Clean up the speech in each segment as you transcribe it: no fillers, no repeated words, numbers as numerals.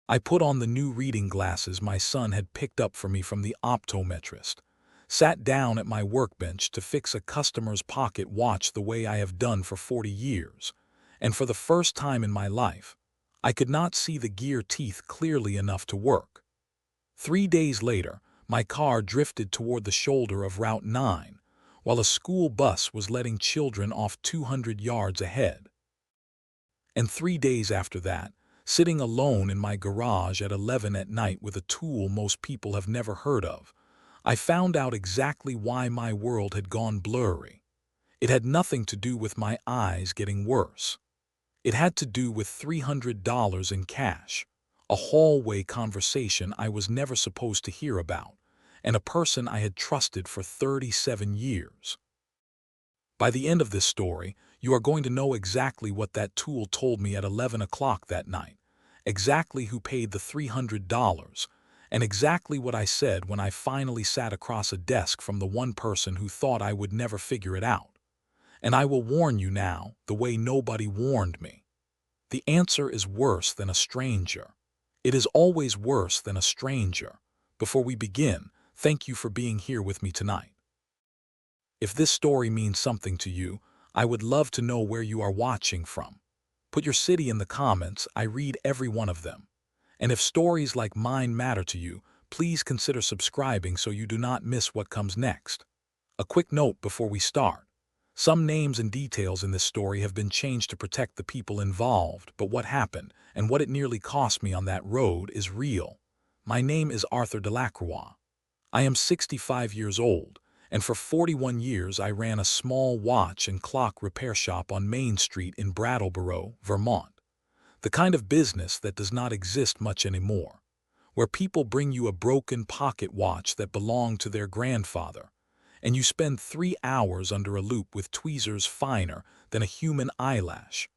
I put on the new reading glasses my son had picked up for me from the optometrist, sat down at my workbench to fix a customer's pocket watch the way I have done for 40 years, and for the first time in my life, I could not see the gear teeth clearly enough to work. 3 days later, my car drifted toward the shoulder of Route 9, while a school bus was letting children off 200 yards ahead. And 3 days after that, sitting alone in my garage at 11 at night with a tool most people have never heard of, I found out exactly why my world had gone blurry. It had nothing to do with my eyes getting worse. It had to do with $300 in cash, a hallway conversation I was never supposed to hear about, and a person I had trusted for 37 years. By the end of this story, you are going to know exactly what that tool told me at 11 o'clock that night, exactly who paid the $300, and exactly what I said when I finally sat across a desk from the one person who thought I would never figure it out. And I will warn you now, the way nobody warned me. The answer is worse than a stranger. It is always worse than a stranger. Before we begin, thank you for being here with me tonight. If this story means something to you, I would love to know where you are watching from. Put your city in the comments. I read every one of them. And if stories like mine matter to you, please consider subscribing so you do not miss what comes next. A quick note before we start. Some names and details in this story have been changed to protect the people involved, but what happened and what it nearly cost me on that road is real. My name is Arthur Delacroix. I am 65 years old, and for 41 years I ran a small watch and clock repair shop on Main Street in Brattleboro, Vermont. The kind of business that does not exist much anymore, where people bring you a broken pocket watch that belonged to their grandfather, and you spend 3 hours under a loop with tweezers finer than a human eyelash,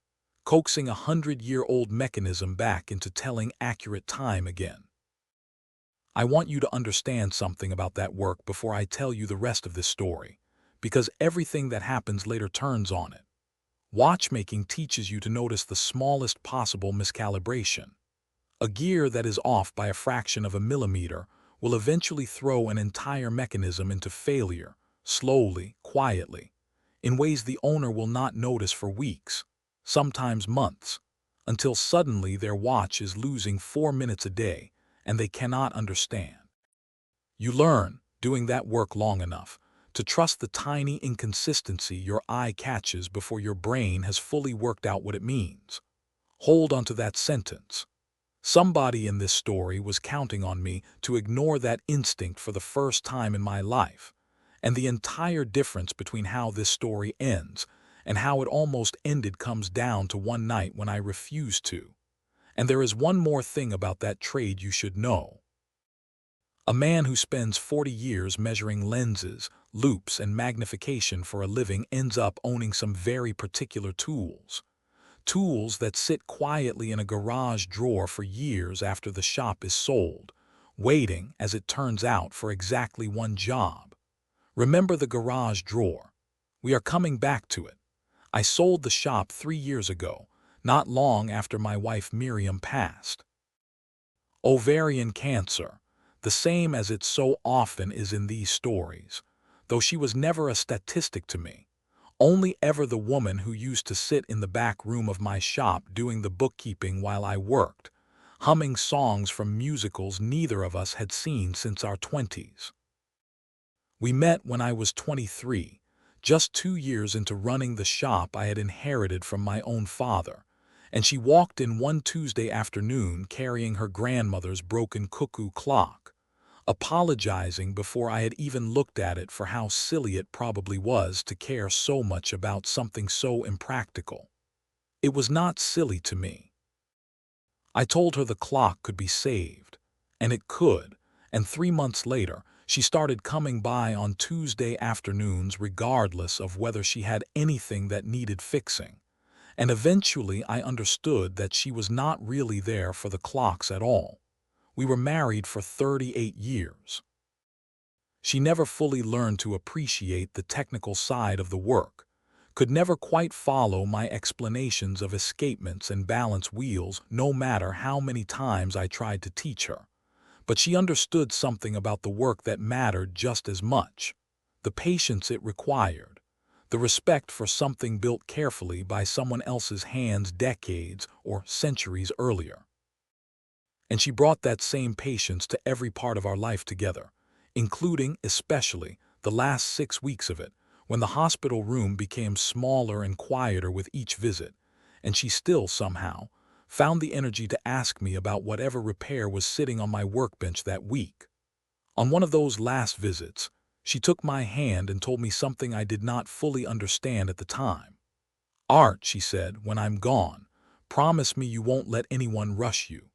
coaxing a 100-year-old mechanism back into telling accurate time again. I want you to understand something about that work before I tell you the rest of this story, because everything that happens later turns on it. Watchmaking teaches you to notice the smallest possible miscalibration. A gear that is off by a fraction of a millimeter will eventually throw an entire mechanism into failure, slowly, quietly, in ways the owner will not notice for weeks, sometimes months, until suddenly their watch is losing 4 minutes a day and they cannot understand. You learn, doing that work long enough, to trust the tiny inconsistency your eye catches before your brain has fully worked out what it means. Hold onto that sentence. Somebody in this story was counting on me to ignore that instinct for the first time in my life, and the entire difference between how this story ends and how it almost ended comes down to one night when I refused to. And there is one more thing about that trade you should know. A man who spends 40 years measuring lenses, loupes, and magnification for a living ends up owning some very particular tools. Tools that sit quietly in a garage drawer for years after the shop is sold, waiting, as it turns out, for exactly one job. Remember the garage drawer? We are coming back to it. I sold the shop 3 years ago, not long after my wife Miriam passed. Ovarian cancer, the same as it so often is in these stories, though she was never a statistic to me. Only ever the woman who used to sit in the back room of my shop doing the bookkeeping while I worked, humming songs from musicals neither of us had seen since our 20s. We met when I was 23, just 2 years into running the shop I had inherited from my own father, and she walked in one Tuesday afternoon carrying her grandmother's broken cuckoo clock, apologizing before I had even looked at it for how silly it probably was to care so much about something so impractical. It was not silly to me. I told her the clock could be saved, and it could, and 3 months later, she started coming by on Tuesday afternoons regardless of whether she had anything that needed fixing, and eventually I understood that she was not really there for the clocks at all. We were married for 38 years. She never fully learned to appreciate the technical side of the work, could never quite follow my explanations of escapements and balance wheels no matter how many times I tried to teach her. But she understood something about the work that mattered just as much: the patience it required, the respect for something built carefully by someone else's hands decades or centuries earlier. And she brought that same patience to every part of our life together, including, especially, the last 6 weeks of it, when the hospital room became smaller and quieter with each visit, and she still, somehow, found the energy to ask me about whatever repair was sitting on my workbench that week. On one of those last visits, she took my hand and told me something I did not fully understand at the time. "Art," she said, "when I'm gone, promise me you won't let anyone rush you.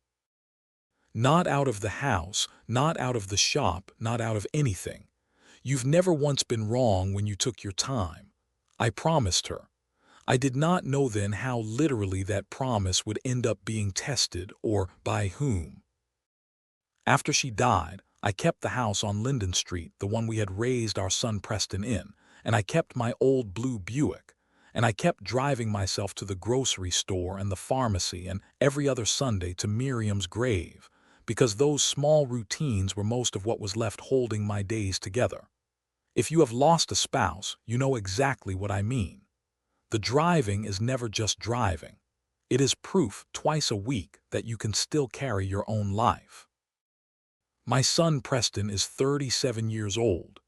Not out of the house, not out of the shop, not out of anything. You've never once been wrong when you took your time." I promised her. I did not know then how literally that promise would end up being tested, or by whom. After she died, I kept the house on Linden Street, the one we had raised our son Preston in, and I kept my old blue Buick, and I kept driving myself to the grocery store and the pharmacy and every other Sunday to Miriam's grave, because those small routines were most of what was left holding my days together. If you have lost a spouse, you know exactly what I mean. The driving is never just driving. It is proof twice a week that you can still carry your own life. My son Preston is 37 years old.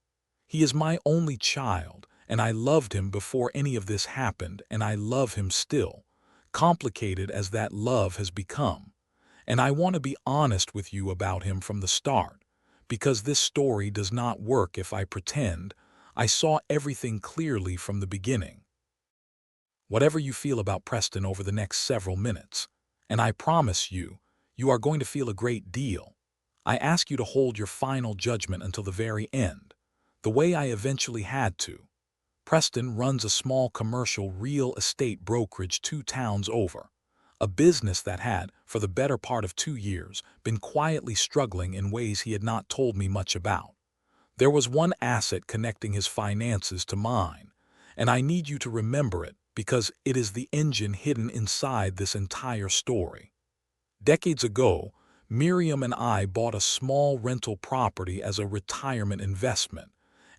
He is my only child, and I loved him before any of this happened, and I love him still, complicated as that love has become. And I want to be honest with you about him from the start, because this story does not work if I pretend I saw everything clearly from the beginning. Whatever you feel about Preston over the next several minutes, and I promise you, you are going to feel a great deal, I ask you to hold your final judgment until the very end, the way I eventually had to. Preston runs a small commercial real estate brokerage 2 towns over, a business that had, for the better part of 2 years, been quietly struggling in ways he had not told me much about. There was one asset connecting his finances to mine, and I need you to remember it because it is the engine hidden inside this entire story. Decades ago, Miriam and I bought a small rental property as a retirement investment,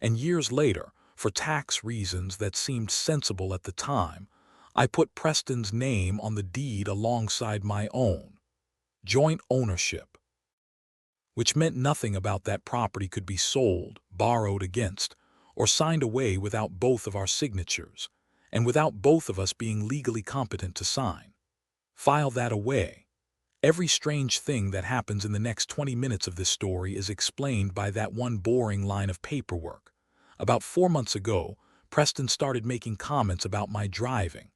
and years later, for tax reasons that seemed sensible at the time, I put Preston's name on the deed alongside my own. Joint ownership. Which meant nothing about that property could be sold, borrowed against, or signed away without both of our signatures, and without both of us being legally competent to sign. File that away. Every strange thing that happens in the next 20 minutes of this story is explained by that one boring line of paperwork. About 4 months ago, Preston started making comments about my driving.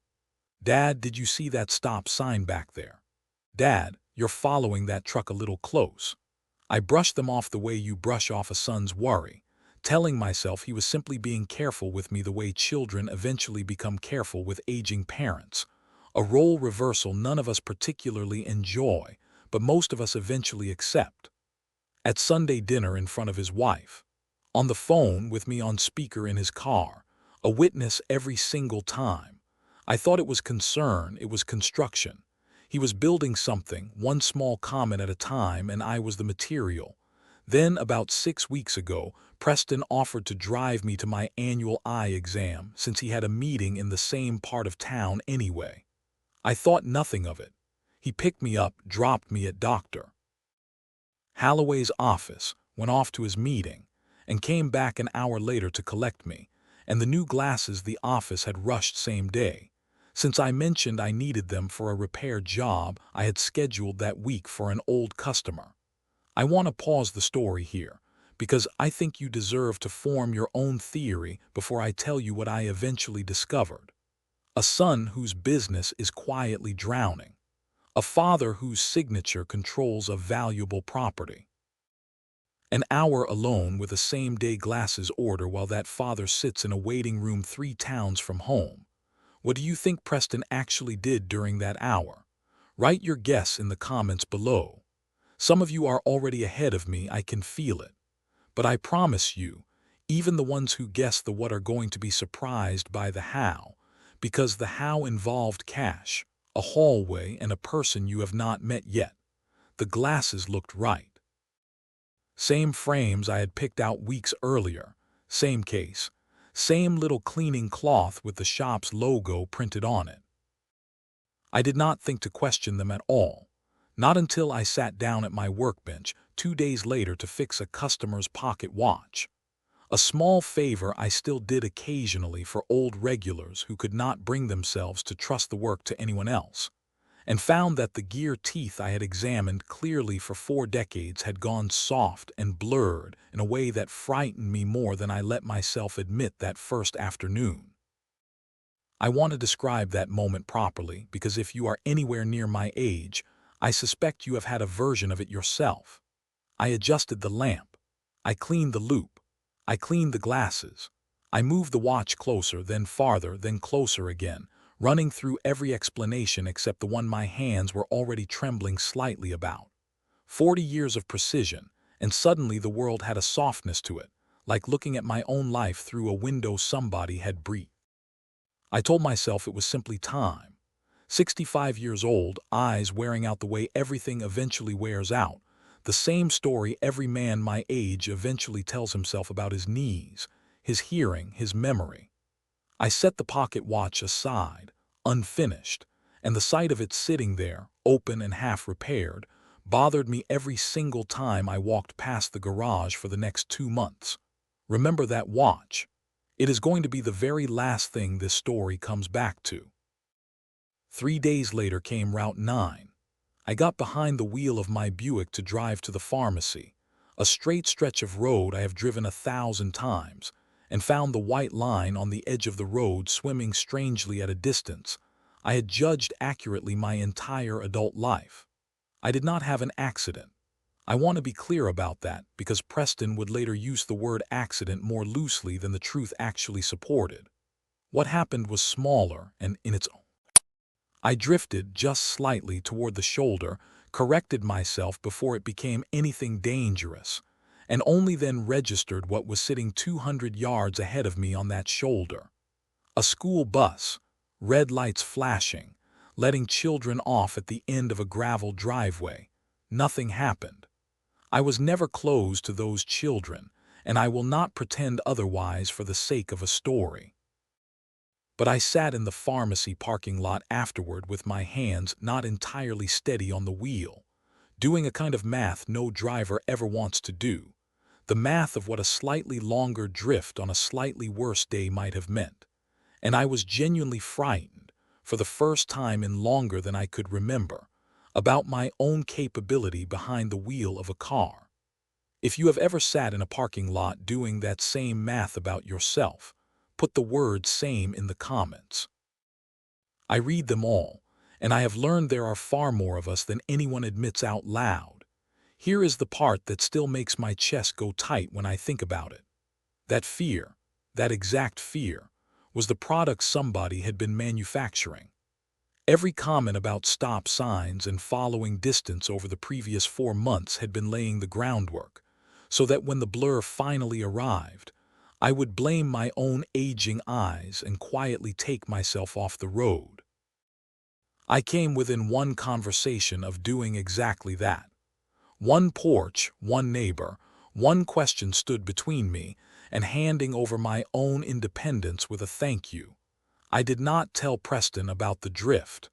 "Dad, did you see that stop sign back there? Dad, you're following that truck a little close." I brushed them off the way you brush off a son's worry, telling myself he was simply being careful with me the way children eventually become careful with aging parents. A role reversal none of us particularly enjoy, but most of us eventually accept. At Sunday dinner in front of his wife, on the phone with me on speaker in his car, a witness every single time. I thought it was concern, it was construction. He was building something, one small comment at a time, and I was the material. Then, about 6 weeks ago, Preston offered to drive me to my annual eye exam since he had a meeting in the same part of town anyway. I thought nothing of it. He picked me up, dropped me at Dr. Holloway's office, went off to his meeting, and came back an hour later to collect me, and the new glasses the office had rushed same day, since I mentioned I needed them for a repair job I had scheduled that week for an old customer. I want to pause the story here, because I think you deserve to form your own theory before I tell you what I eventually discovered. A son whose business is quietly drowning. A father whose signature controls a valuable property. An hour alone with a same-day glasses order while that father sits in a waiting room 3 towns from home. What do you think Preston actually did during that hour? Write your guess in the comments below. Some of you are already ahead of me, I can feel it. But I promise you, even the ones who guess the what are going to be surprised by the how, Because the how involved cash, a hallway, and a person you have not met yet. The glasses looked right. Same frames I had picked out weeks earlier, same case, same little cleaning cloth with the shop's logo printed on it. I did not think to question them at all, not until I sat down at my workbench 2 days later to fix a customer's pocket watch. A small favor I still did occasionally for old regulars who could not bring themselves to trust the work to anyone else, and found that the gear teeth I had examined clearly for 4 decades had gone soft and blurred in a way that frightened me more than I let myself admit that first afternoon. I want to describe that moment properly because if you are anywhere near my age, I suspect you have had a version of it yourself. I adjusted the lamp. I cleaned the loop. I cleaned the glasses. I moved the watch closer, then farther, then closer again, running through every explanation except the one my hands were already trembling slightly about. 40 years of precision, and suddenly the world had a softness to it, like looking at my own life through a window somebody had breathed. I told myself it was simply time. 65 years old, eyes wearing out the way everything eventually wears out. The same story every man my age eventually tells himself about his knees, his hearing, his memory. I set the pocket watch aside, unfinished, and the sight of it sitting there, open and half repaired, bothered me every single time I walked past the garage for the next 2 months. Remember that watch. It is going to be the very last thing this story comes back to. 3 days later came Route 9. I got behind the wheel of my Buick to drive to the pharmacy, a straight stretch of road I have driven 1,000 times, and found the white line on the edge of the road swimming strangely at a distance I had judged accurately my entire adult life. I did not have an accident. I want to be clear about that because Preston would later use the word accident more loosely than the truth actually supported. What happened was smaller and in its own. I drifted just slightly toward the shoulder, corrected myself before it became anything dangerous, and only then registered what was sitting 200 yards ahead of me on that shoulder. A school bus, red lights flashing, letting children off at the end of a gravel driveway. Nothing happened. I was never close to those children, and I will not pretend otherwise for the sake of a story. But I sat in the pharmacy parking lot afterward with my hands not entirely steady on the wheel, doing a kind of math no driver ever wants to do, the math of what a slightly longer drift on a slightly worse day might have meant. And I was genuinely frightened, for the first time in longer than I could remember, about my own capability behind the wheel of a car. If you have ever sat in a parking lot doing that same math about yourself, put the word same in the comments. I read them all, and I have learned there are far more of us than anyone admits out loud. Here is the part that still makes my chest go tight when I think about it. That fear, that exact fear, was the product somebody had been manufacturing. Every comment about stop signs and following distance over the previous 4 months had been laying the groundwork, so that when the blur finally arrived, I would blame my own aging eyes and quietly take myself off the road. I came within one conversation of doing exactly that. One porch, one neighbor, one question stood between me and handing over my own independence with a thank you. I did not tell Preston about the drift.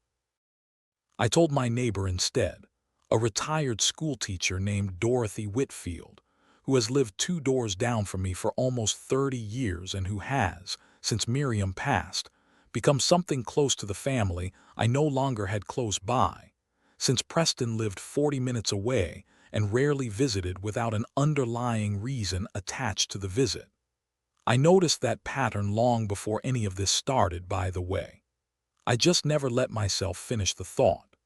I told my neighbor instead, a retired schoolteacher named Dorothy Whitfield, who has lived 2 doors down from me for almost 30 years and who has, since Miriam passed, become something close to the family I no longer had close by, since Preston lived 40 minutes away and rarely visited without an underlying reason attached to the visit. I noticed that pattern long before any of this started, by the way. I just never let myself finish the thought.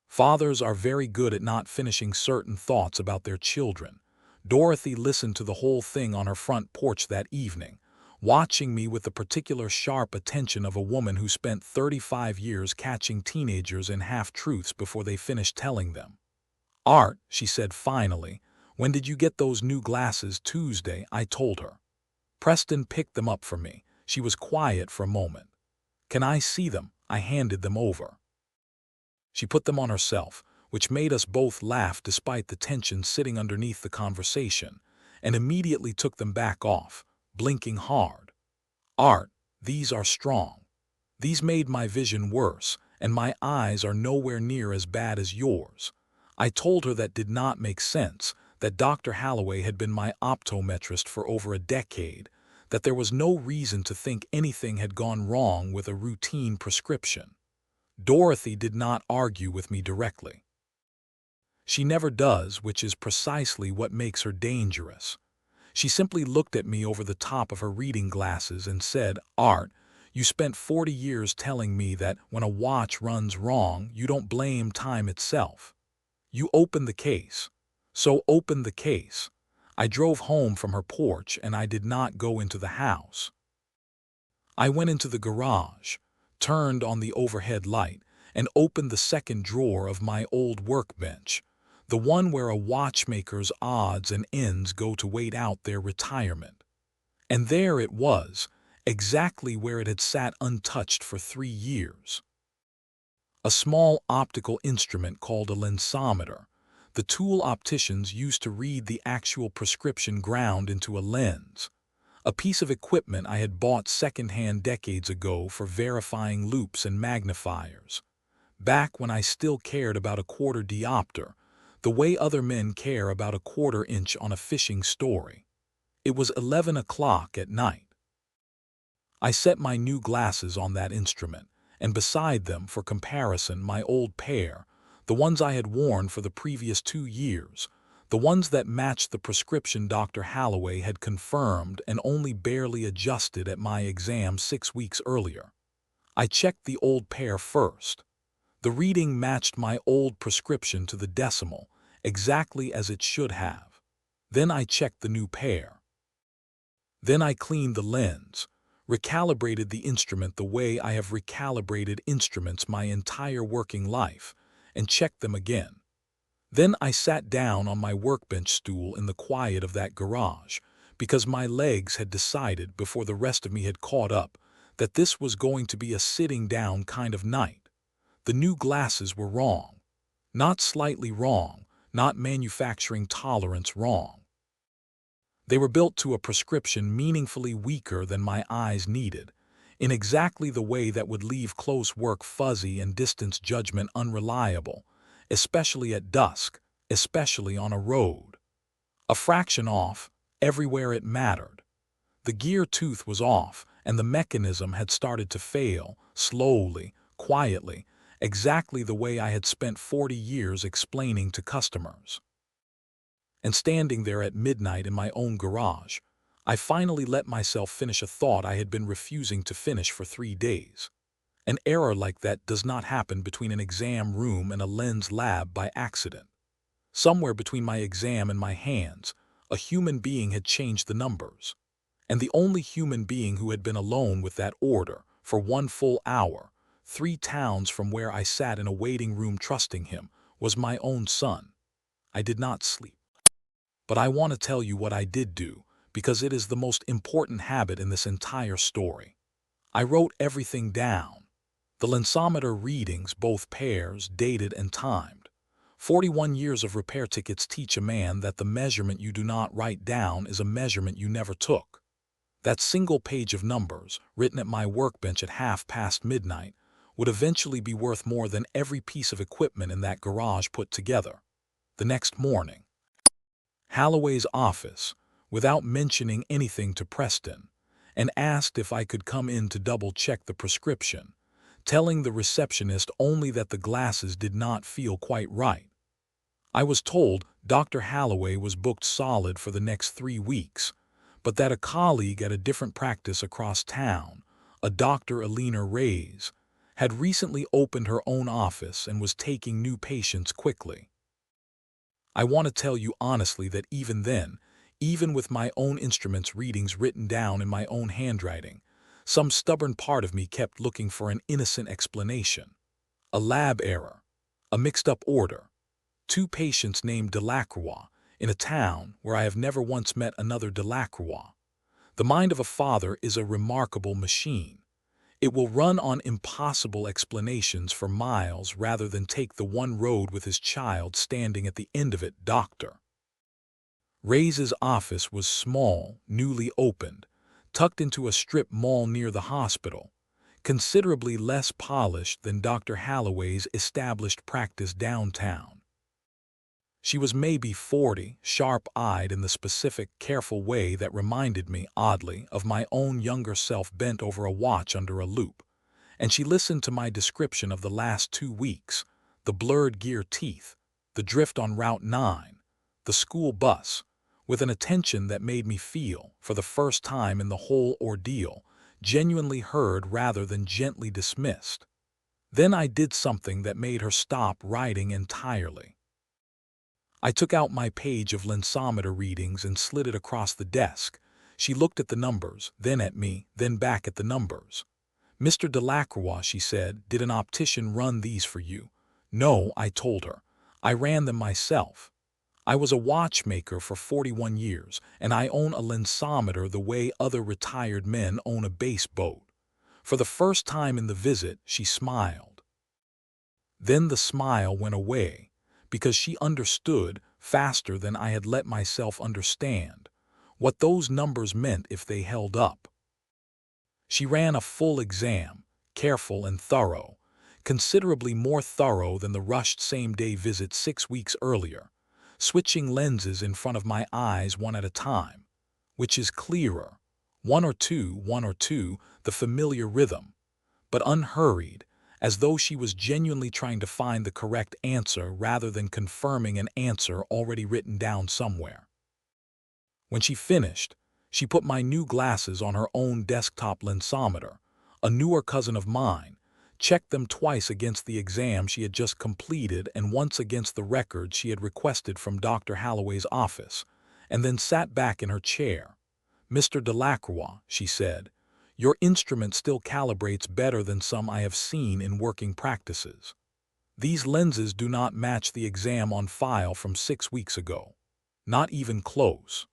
Fathers are very good at not finishing certain thoughts about their children. Dorothy listened to the whole thing on her front porch that evening, watching me with the particular sharp attention of a woman who spent 35 years catching teenagers in half-truths before they finished telling them. "Art," she said finally, "when did you get those new glasses?" "Tuesday," I told her. Preston picked them up for me. She was quiet for a moment. "Can I see them?" I handed them over. She put them on herself, which made us both laugh despite the tension sitting underneath the conversation, and immediately took them back off, blinking hard. "Art, these are strong. These made my vision worse, and my eyes are nowhere near as bad as yours." I told her that did not make sense, that Dr. Holloway had been my optometrist for over a decade, that there was no reason to think anything had gone wrong with a routine prescription. Dorothy did not argue with me directly. She never does, which is precisely what makes her dangerous. She simply looked at me over the top of her reading glasses and said, "Art, you spent 40 years telling me that when a watch runs wrong, you don't blame time itself. You open the case. So open the case." I drove home from her porch and I did not go into the house. I went into the garage, turned on the overhead light, and opened the second drawer of my old workbench, the one where a watchmaker's odds and ends go to wait out their retirement. And there it was, exactly where it had sat untouched for 3 years. A small optical instrument called a lensometer, the tool opticians used to read the actual prescription ground into a lens. A piece of equipment I had bought secondhand decades ago for verifying loupes and magnifiers. Back when I still cared about a quarter diopter, the way other men care about a quarter inch on a fishing story. It was 11 o'clock at night. I set my new glasses on that instrument, and beside them, for comparison, my old pair, the ones I had worn for the previous 2 years, the ones that matched the prescription Dr. Holloway had confirmed and only barely adjusted at my exam 6 weeks earlier. I checked the old pair first. The reading matched my old prescription to the decimal, exactly as it should have. Then I checked the new pair. Then I cleaned the lens, recalibrated the instrument the way I have recalibrated instruments my entire working life, and checked them again. Then I sat down on my workbench stool in the quiet of that garage, because my legs had decided before the rest of me had caught up that this was going to be a sitting down kind of night. The new glasses were wrong. Not slightly wrong, not manufacturing tolerance wrong. They were built to a prescription meaningfully weaker than my eyes needed, in exactly the way that would leave close work fuzzy and distance judgment unreliable, especially at dusk, especially on a road. A fraction off, everywhere it mattered. The gear tooth was off, and the mechanism had started to fail, slowly, quietly, exactly the way I had spent 40 years explaining to customers. And standing there at midnight in my own garage, I finally let myself finish a thought I had been refusing to finish for 3 days. An error like that does not happen between an exam room and a lens lab by accident. Somewhere between my exam and my hands, a human being had changed the numbers. And the only human being who had been alone with that order for 1 full hour, 3 towns from where I sat in a waiting room trusting him, was my own son. I did not sleep. But I want to tell you what I did do, because it is the most important habit in this entire story. I wrote everything down. The lensometer readings, both pairs, dated and timed. 41 years of repair tickets teach a man that the measurement you do not write down is a measurement you never took. That single page of numbers, written at my workbench at midnight, would eventually be worth more than every piece of equipment in that garage put together. The next morning, Holloway's office, without mentioning anything to Preston, and asked if I could come in to double-check the prescription, telling the receptionist only that the glasses did not feel quite right. I was told Dr. Holloway was booked solid for the next 3 weeks, but that a colleague at a different practice across town, a Dr. Alina Reyes, had recently opened her own office and was taking new patients quickly. I want to tell you honestly that even then, even with my own instrument's readings written down in my own handwriting, some stubborn part of me kept looking for an innocent explanation. A lab error, a mixed-up order, 2 patients named Delacroix in a town where I have never once met another Delacroix. The mind of a father is a remarkable machine. It will run on impossible explanations for miles rather than take the one road with his child standing at the end of it, Doctor. Ray's office was small, newly opened, tucked into a strip mall near the hospital, considerably less polished than Dr. Holloway's established practice downtown. She was maybe 40, sharp-eyed in the specific, careful way that reminded me, oddly, of my own younger self bent over a watch under a loupe, and she listened to my description of the last 2 weeks, the blurred gear teeth, the drift on Route 9, the school bus, with an attention that made me feel, for the first time in the whole ordeal, genuinely heard rather than gently dismissed. Then I did something that made her stop writing entirely. I took out my page of lensometer readings and slid it across the desk. She looked at the numbers, then at me, then back at the numbers. "Mr. Delacroix," she said, "did an optician run these for you?" "No," I told her. "I ran them myself. I was a watchmaker for 41 years, and I own a lensometer the way other retired men own a bass boat." For the first time in the visit, she smiled. Then the smile went away, because she understood, faster than I had let myself understand, what those numbers meant if they held up. She ran a full exam, careful and thorough, considerably more thorough than the rushed same-day visit 6 weeks earlier, switching lenses in front of my eyes one at a time, which is clearer, one or two, the familiar rhythm, but unhurried, as though she was genuinely trying to find the correct answer rather than confirming an answer already written down somewhere. When she finished, she put my new glasses on her own desktop lensometer, a newer cousin of mine, checked them twice against the exam she had just completed and once against the records she had requested from Dr. Holloway's office, and then sat back in her chair. "Mr. Delacroix," she said, "your instrument still calibrates better than some I have seen in working practices. These lenses do not match the exam on file from 6 weeks ago. Not even close.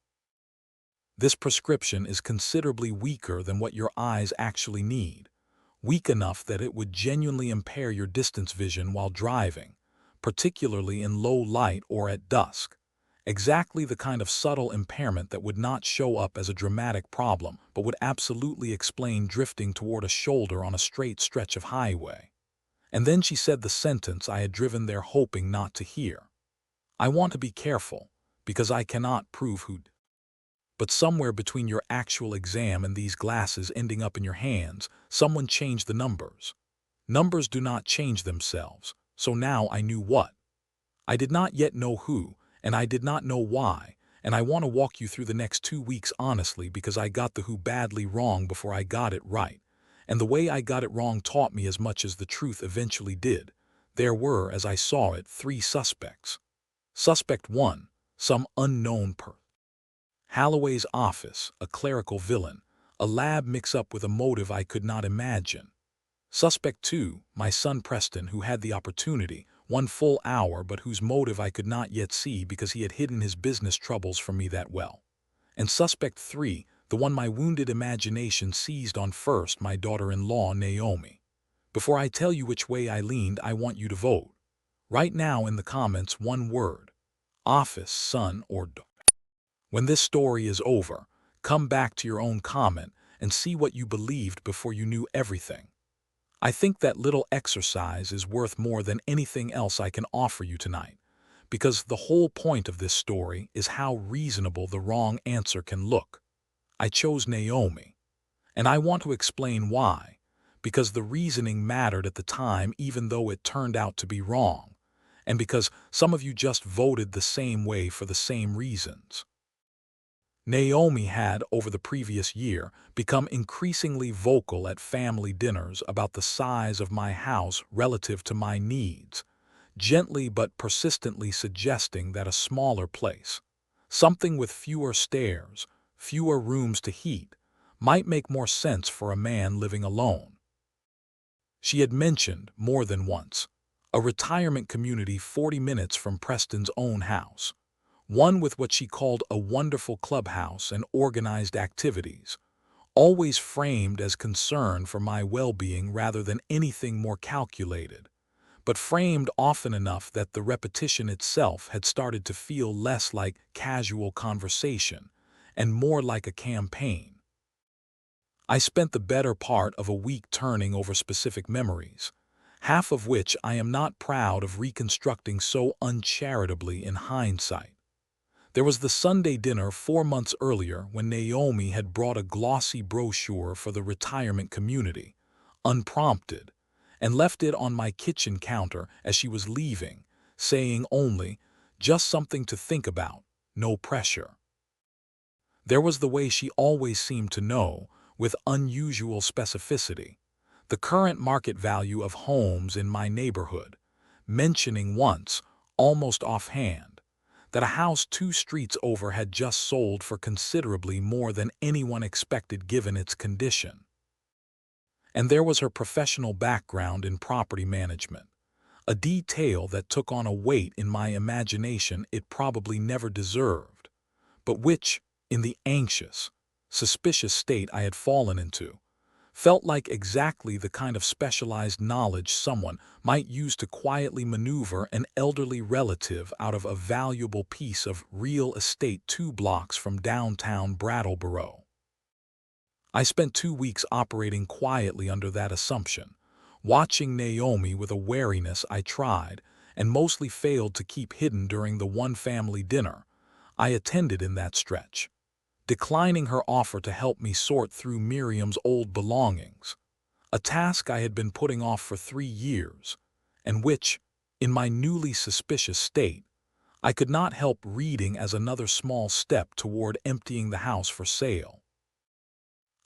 This prescription is considerably weaker than what your eyes actually need, weak enough that it would genuinely impair your distance vision while driving, particularly in low light or at dusk. Exactly the kind of subtle impairment that would not show up as a dramatic problem, but would absolutely explain drifting toward a shoulder on a straight stretch of highway." And then she said the sentence I had driven there hoping not to hear. "I want to be careful, because I cannot prove who'd. But somewhere between your actual exam and these glasses ending up in your hands, someone changed the numbers. Numbers do not change themselves, so now I knew what. I did not yet know who, and I did not know why, and I want to walk you through the next 2 weeks honestly because I got the who badly wrong before I got it right, and the way I got it wrong taught me as much as the truth eventually did. There were, as I saw it, 3 suspects. Suspect 1, some unknown person. Holloway's office, a clerical villain, a lab mix-up with a motive I could not imagine. Suspect 2, my son Preston, who had the opportunity, 1 full hour, but whose motive I could not yet see because he had hidden his business troubles from me that well. And Suspect 3, the one my wounded imagination seized on first, my daughter-in-law Naomi. Before I tell you which way I leaned, I want you to vote. Right now in the comments, one word: office, son, or daughter. When this story is over, come back to your own comment and see what you believed before you knew everything. I think that little exercise is worth more than anything else I can offer you tonight, because the whole point of this story is how reasonable the wrong answer can look. I chose Naomi, and I want to explain why, because the reasoning mattered at the time even though it turned out to be wrong, and because some of you just voted the same way for the same reasons. Naomi had, over the previous year, become increasingly vocal at family dinners about the size of my house relative to my needs, gently but persistently suggesting that a smaller place, something with fewer stairs, fewer rooms to heat, might make more sense for a man living alone. She had mentioned, more than once, a retirement community 40 minutes from Preston's own house, one with what she called a wonderful clubhouse and organized activities, always framed as concern for my well-being rather than anything more calculated, but framed often enough that the repetition itself had started to feel less like casual conversation and more like a campaign. I spent the better part of a week turning over specific memories, half of which I am not proud of reconstructing so uncharitably in hindsight. There was the Sunday dinner 4 months earlier when Naomi had brought a glossy brochure for the retirement community, unprompted, and left it on my kitchen counter as she was leaving, saying only, "Just something to think about, no pressure." There was the way she always seemed to know, with unusual specificity, the current market value of homes in my neighborhood, mentioning once, almost offhand, that a house 2 streets over had just sold for considerably more than anyone expected given its condition. And there was her professional background in property management, a detail that took on a weight in my imagination it probably never deserved, but which, in the anxious, suspicious state I had fallen into, felt like exactly the kind of specialized knowledge someone might use to quietly maneuver an elderly relative out of a valuable piece of real estate 2 blocks from downtown Brattleboro. I spent 2 weeks operating quietly under that assumption, watching Naomi with a wariness I tried and mostly failed to keep hidden during the one family dinner I attended in that stretch, declining her offer to help me sort through Miriam's old belongings, a task I had been putting off for 3 years, and which, in my newly suspicious state, I could not help reading as another small step toward emptying the house for sale.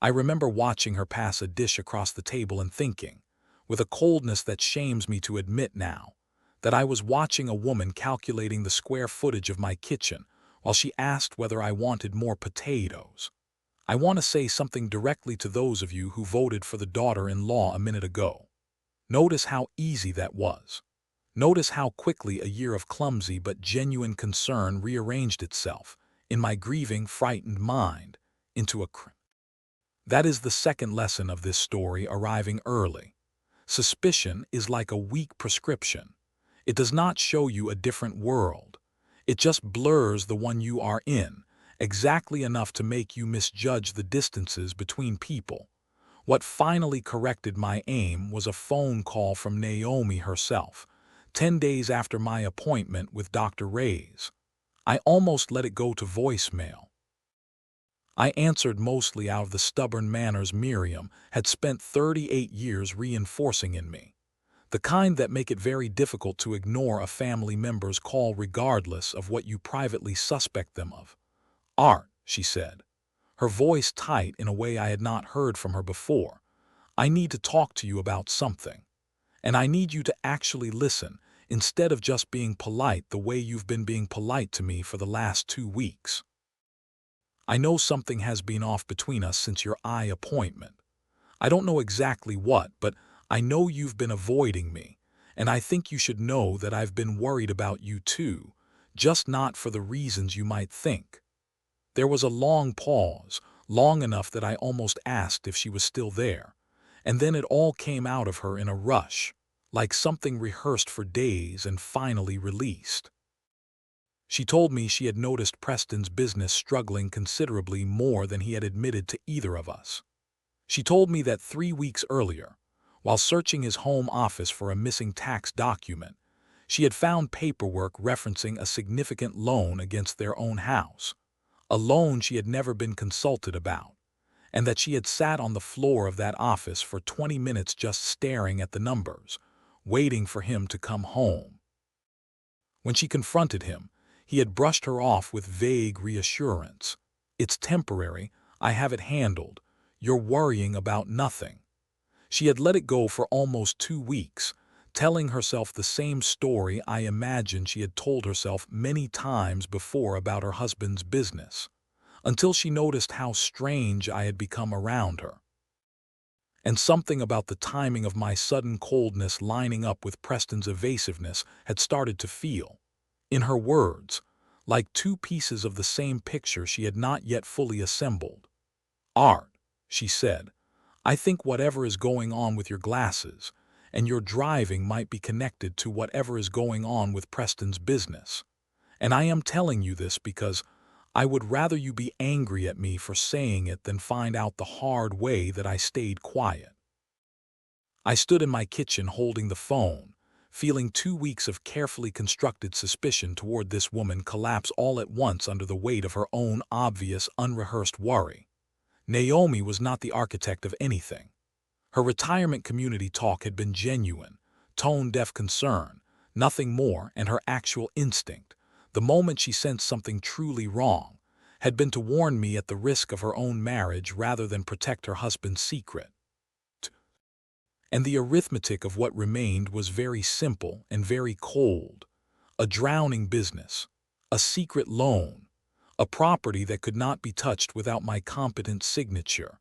I remember watching her pass a dish across the table and thinking, with a coldness that shames me to admit now, that I was watching a woman calculating the square footage of my kitchen while she asked whether I wanted more potatoes. I want to say something directly to those of you who voted for the daughter-in-law a minute ago. Notice how easy that was. Notice how quickly a year of clumsy but genuine concern rearranged itself, in my grieving, frightened mind, into a That is the second lesson of this story arriving early. Suspicion is like a weak prescription. It does not show you a different world. It just blurs the one you are in, exactly enough to make you misjudge the distances between people. What finally corrected my aim was a phone call from Naomi herself, 10 days after my appointment with Dr. Ray's. I almost let it go to voicemail. I answered mostly out of the stubborn manners Miriam had spent 38 years reinforcing in me, the kind that make it very difficult to ignore a family member's call regardless of what you privately suspect them of. "Art," she said, her voice tight in a way I had not heard from her before, "I need to talk to you about something. And I need you to actually listen instead of just being polite the way you've been being polite to me for the last 2 weeks. I know something has been off between us since your eye appointment. I don't know exactly what, but I know you've been avoiding me, and I think you should know that I've been worried about you too, just not for the reasons you might think." There was a long pause, long enough that I almost asked if she was still there, and then it all came out of her in a rush, like something rehearsed for days and finally released. She told me she had noticed Preston's business struggling considerably more than he had admitted to either of us. She told me that 3 weeks earlier, while searching his home office for a missing tax document, she had found paperwork referencing a significant loan against their own house, a loan she had never been consulted about, and that she had sat on the floor of that office for 20 minutes just staring at the numbers, waiting for him to come home. When she confronted him, he had brushed her off with vague reassurance. "It's temporary, I have it handled, you're worrying about nothing." She had let it go for almost 2 weeks, telling herself the same story I imagined she had told herself many times before about her husband's business, until she noticed how strange I had become around her. And something about the timing of my sudden coldness lining up with Preston's evasiveness had started to feel, in her words, like 2 pieces of the same picture she had not yet fully assembled. "Art," she said. "I think whatever is going on with your glasses and your driving might be connected to whatever is going on with Preston's business. And I am telling you this because I would rather you be angry at me for saying it than find out the hard way that I stayed quiet." I stood in my kitchen holding the phone, feeling 2 weeks of carefully constructed suspicion toward this woman collapse all at once under the weight of her own obvious, unrehearsed worry. Naomi was not the architect of anything. Her retirement community talk had been genuine, tone-deaf concern, nothing more, and her actual instinct, the moment she sensed something truly wrong, had been to warn me at the risk of her own marriage rather than protect her husband's secret. And the arithmetic of what remained was very simple and very cold. A drowning business, a secret loan, a property that could not be touched without my competent signature,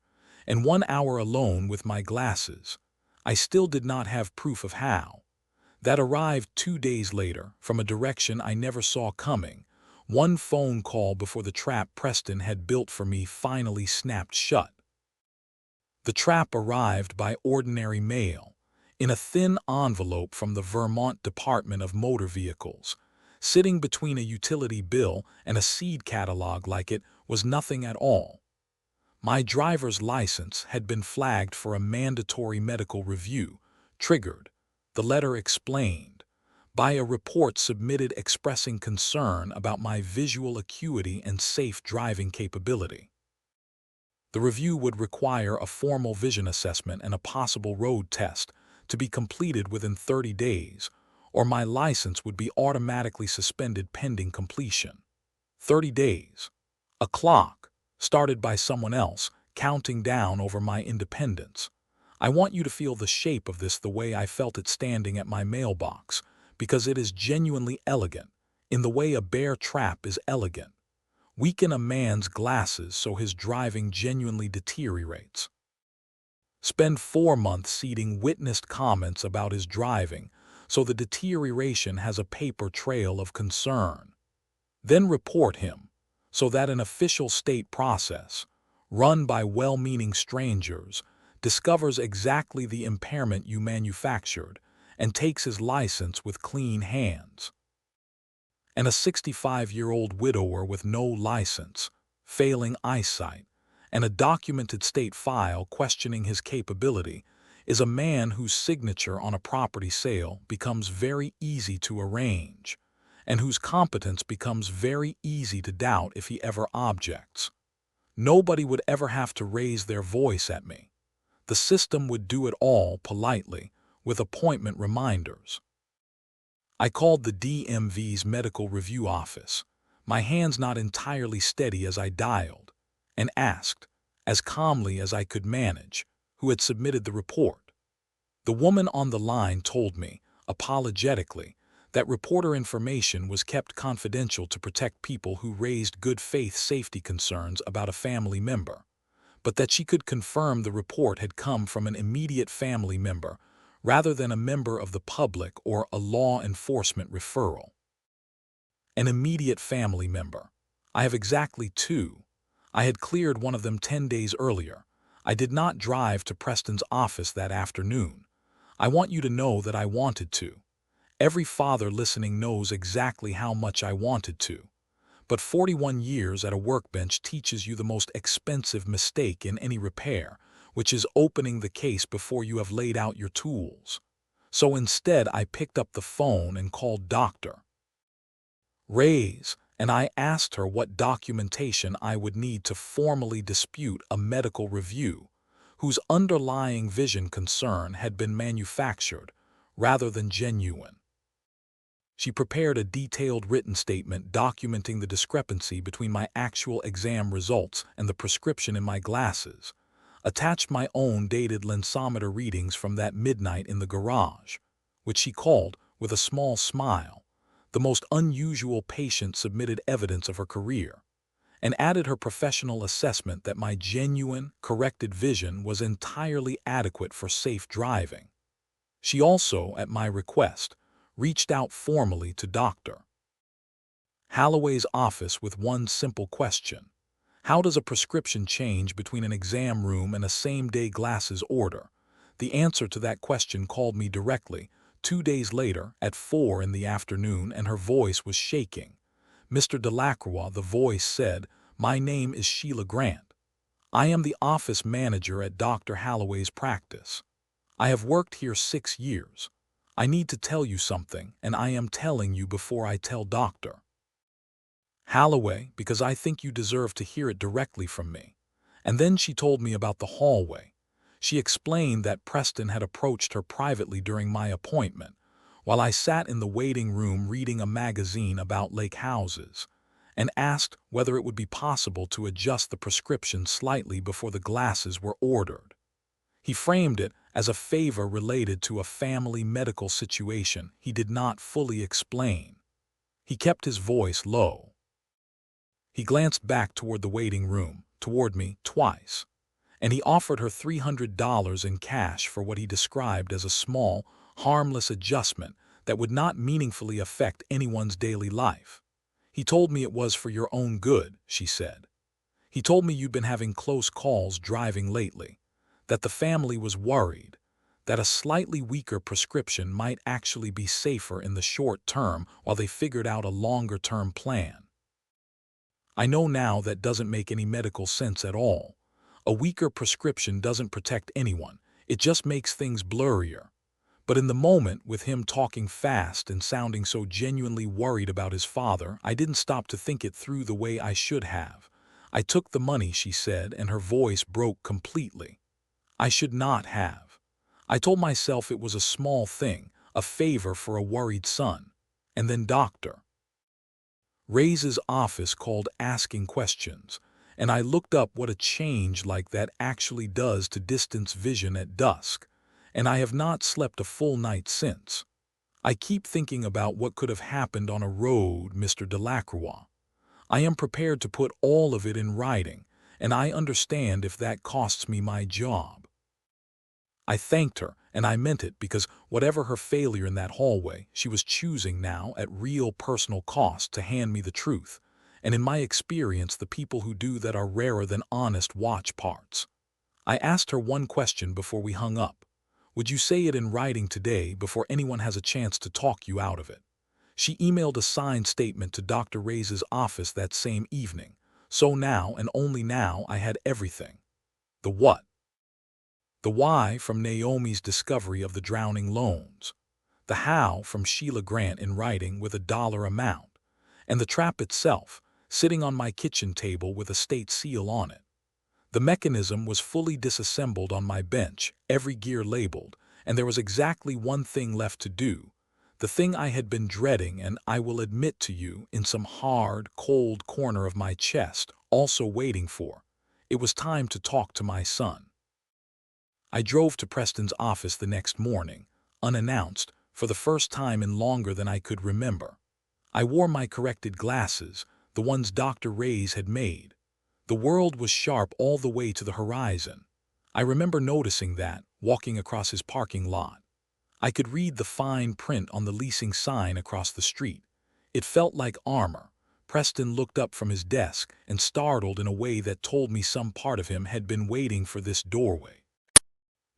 and 1 hour alone with my glasses. I still did not have proof of how. That arrived 2 days later, from a direction I never saw coming. One phone call before the trap Preston had built for me finally snapped shut. The trap arrived by ordinary mail, in a thin envelope from the Vermont Department of Motor Vehicles. Sitting between a utility bill and a seed catalog like it was nothing at all. My driver's license had been flagged for a mandatory medical review, triggered, the letter explained, by a report submitted expressing concern about my visual acuity and safe driving capability. The review would require a formal vision assessment and a possible road test to be completed within 30 days, or my license would be automatically suspended pending completion. 30 days. A clock, started by someone else, counting down over my independence. I want you to feel the shape of this the way I felt it standing at my mailbox, because it is genuinely elegant, in the way a bear trap is elegant. Weaken a man's glasses so his driving genuinely deteriorates. Spend 4 months seeding witnessed comments about his driving so the deterioration has a paper trail of concern. Then report him so that an official state process, run by well-meaning strangers, discovers exactly the impairment you manufactured and takes his license with clean hands. And a 65-year-old widower with no license, failing eyesight, and a documented state file questioning his capability is a man whose signature on a property sale becomes very easy to arrange, and whose competence becomes very easy to doubt if he ever objects. Nobody would ever have to raise their voice at me. The system would do it all politely, with appointment reminders. I called the DMV's medical review office, my hands not entirely steady as I dialed, and asked, as calmly as I could manage, who had submitted the report. The woman on the line told me, apologetically, that reporter information was kept confidential to protect people who raised good faith safety concerns about a family member, but that she could confirm the report had come from an immediate family member rather than a member of the public or a law enforcement referral. An immediate family member. I have exactly 2. I had cleared one of them 10 days earlier. I did not drive to Preston's office that afternoon. I want you to know that I wanted to. Every father listening knows exactly how much I wanted to. But 41 years at a workbench teaches you the most expensive mistake in any repair, which is opening the case before you have laid out your tools. So instead, I picked up the phone and called Dr. Reyes, and I asked her what documentation I would need to formally dispute a medical review whose underlying vision concern had been manufactured rather than genuine. She prepared a detailed written statement documenting the discrepancy between my actual exam results and the prescription in my glasses, attached my own dated lensometer readings from that midnight in the garage, which she called, with a small smile, the most unusual patient-submitted evidence of her career, and added her professional assessment that my genuine, corrected vision was entirely adequate for safe driving. She also, at my request, reached out formally to Dr. Holloway's office with one simple question: How does a prescription change between an exam room and a same-day glasses order? The answer to that question called me directly, 2 days later, at 4 in the afternoon, and her voice was shaking. "Mr. Delacroix," the voice said, "my name is Sheila Grant. I am the office manager at Dr. Holloway's practice. I have worked here 6 years. I need to tell you something, and I am telling you before I tell Dr. Holloway, because I think you deserve to hear it directly from me." And then she told me about the hallway. She explained that Preston had approached her privately during my appointment, while I sat in the waiting room reading a magazine about lake houses, and asked whether it would be possible to adjust the prescription slightly before the glasses were ordered. He framed it as a favor related to a family medical situation he did not fully explain. He kept his voice low. He glanced back toward the waiting room, toward me, twice, and he offered her $300 in cash for what he described as a small, harmless adjustment that would not meaningfully affect anyone's daily life. "He told me it was for your own good," she said. "He told me you'd been having close calls driving lately, that the family was worried, that a slightly weaker prescription might actually be safer in the short term while they figured out a longer-term plan. I know now that doesn't make any medical sense at all. A weaker prescription doesn't protect anyone, it just makes things blurrier. But in the moment, with him talking fast and sounding so genuinely worried about his father, I didn't stop to think it through the way I should have. I took the money," she said, and her voice broke completely. "I should not have. I told myself it was a small thing, a favor for a worried son. And then Dr. Ray's office called asking questions, and I looked up what a change like that actually does to distance vision at dusk, and I have not slept a full night since. I keep thinking about what could have happened on a road, Mr. Delacroix. I am prepared to put all of it in writing, and I understand if that costs me my job." I thanked her, and I meant it, because whatever her failure in that hallway, she was choosing now at real personal cost to hand me the truth, and in my experience the people who do that are rarer than honest watch parts. I asked her one question before we hung up. "Would you say it in writing today before anyone has a chance to talk you out of it?" She emailed a signed statement to Dr. Ray's office that same evening. So now, and only now, I had everything. The what? The why from Naomi's discovery of the drowning loans. The how from Sheila Grant in writing with a dollar amount. And the trap itself, sitting on my kitchen table with a state seal on it. The mechanism was fully disassembled on my bench, every gear labeled, and there was exactly one thing left to do. The thing I had been dreading, and I will admit to you, in some hard, cold corner of my chest, also waiting for. It was time to talk to my son. I drove to Preston's office the next morning, unannounced, for the first time in longer than I could remember. I wore my corrected glasses, the ones Dr. Ray's had made. The world was sharp all the way to the horizon. I remember noticing that, walking across his parking lot. I could read the fine print on the leasing sign across the street. It felt like armor. Preston looked up from his desk and startled in a way that told me some part of him had been waiting for this doorway.